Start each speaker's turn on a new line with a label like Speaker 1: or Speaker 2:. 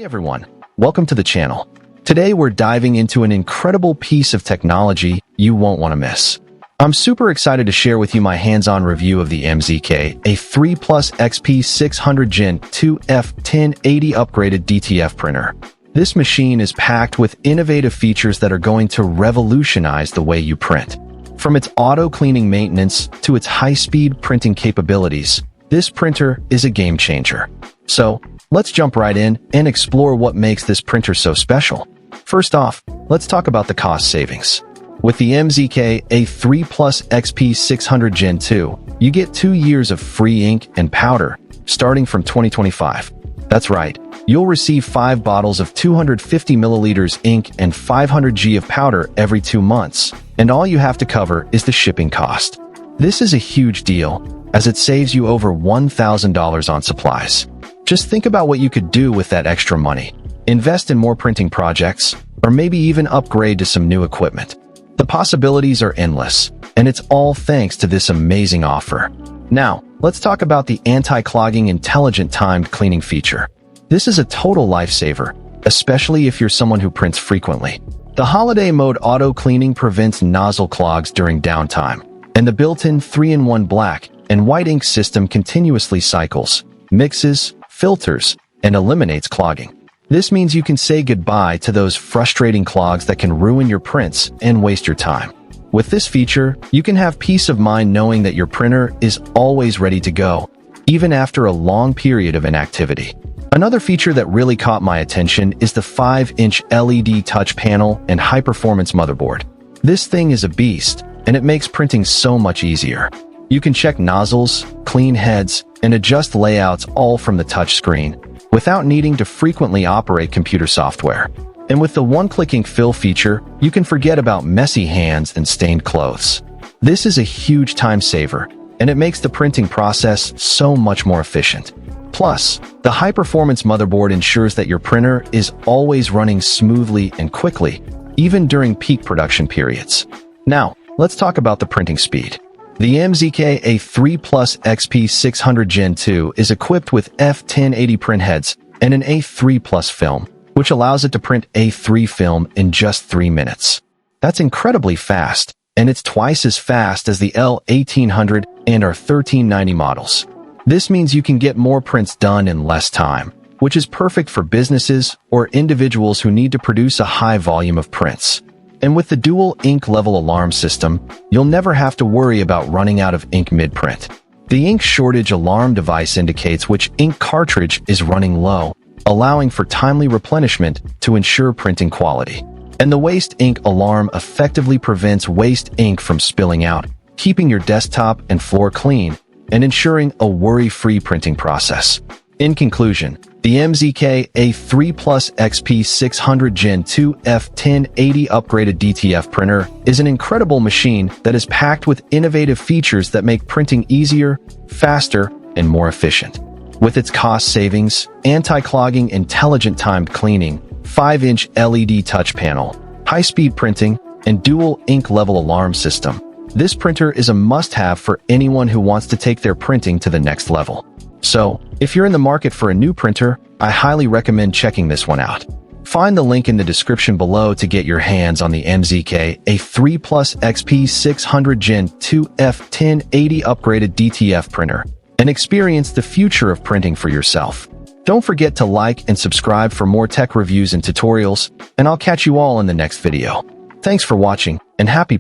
Speaker 1: Hey everyone, welcome to the channel. Today we're diving into an incredible piece of technology you won't want to miss. I'm super excited to share with you my hands-on review of the MZK A3 XP600 Gen2 F1080 upgraded DTF printer. This machine is packed with innovative features that are going to revolutionize the way you print. From its auto-cleaning maintenance to its high-speed printing capabilities, this printer is a game changer. So, let's jump right in and explore what makes this printer so special. First off, let's talk about the cost savings. With the MZK A3 XP600 Gen2, you get 2 years of free ink and powder, starting from 2025. That's right, you'll receive 5 bottles of 250 milliliters ink and 500 G of powder every 2 months, and all you have to cover is the shipping cost. This is a huge deal, as it saves you over $1,000 on supplies. Just think about what you could do with that extra money. Invest in more printing projects, or maybe even upgrade to some new equipment. The possibilities are endless, and it's all thanks to this amazing offer. Now, let's talk about the anti-clogging intelligent timed cleaning feature. This is a total lifesaver, especially if you're someone who prints frequently. The holiday mode auto cleaning prevents nozzle clogs during downtime, and the built-in 3-in-1 black and white ink system continuously cycles, mixes, filters, and eliminates clogging. This means you can say goodbye to those frustrating clogs that can ruin your prints and waste your time. With this feature, you can have peace of mind knowing that your printer is always ready to go, even after a long period of inactivity. Another feature that really caught my attention is the 5-inch LED touch panel and high-performance motherboard. This thing is a beast, and it makes printing so much easier. You can check nozzles, clean heads, and adjust layouts all from the touch screen, without needing to frequently operate computer software. And with the one-click ink fill feature, you can forget about messy hands and stained clothes. This is a huge time saver, and it makes the printing process so much more efficient. Plus, the high-performance motherboard ensures that your printer is always running smoothly and quickly, even during peak production periods. Now, let's talk about the printing speed. The MZK A3 XP600 Gen2 is equipped with F1080 printheads and an A3 film, which allows it to print A3 film in just 3 minutes. That's incredibly fast, and it's twice as fast as the L1800 and our 1390 models. This means you can get more prints done in less time, which is perfect for businesses or individuals who need to produce a high volume of prints. And with the dual ink level alarm system, you'll never have to worry about running out of ink mid-print. The ink shortage alarm device indicates which ink cartridge is running low, allowing for timely replenishment to ensure printing quality. And the waste ink alarm effectively prevents waste ink from spilling out, keeping your desktop and floor clean, and ensuring a worry-free printing process. In conclusion, the MZK A3 XP600 Gen2 F1080 upgraded DTF printer is an incredible machine that is packed with innovative features that make printing easier, faster, and more efficient. With its cost savings, anti-clogging intelligent timed cleaning, 5-inch LED touch panel, high-speed printing, and dual ink level alarm system, this printer is a must-have for anyone who wants to take their printing to the next level. So, if you're in the market for a new printer, I highly recommend checking this one out. Find the link in the description below to get your hands on the MZK A3 XP600 Gen2 F1080 upgraded DTF printer and experience the future of printing for yourself. Don't forget to like and subscribe for more tech reviews and tutorials, and I'll catch you all in the next video. Thanks for watching, and happy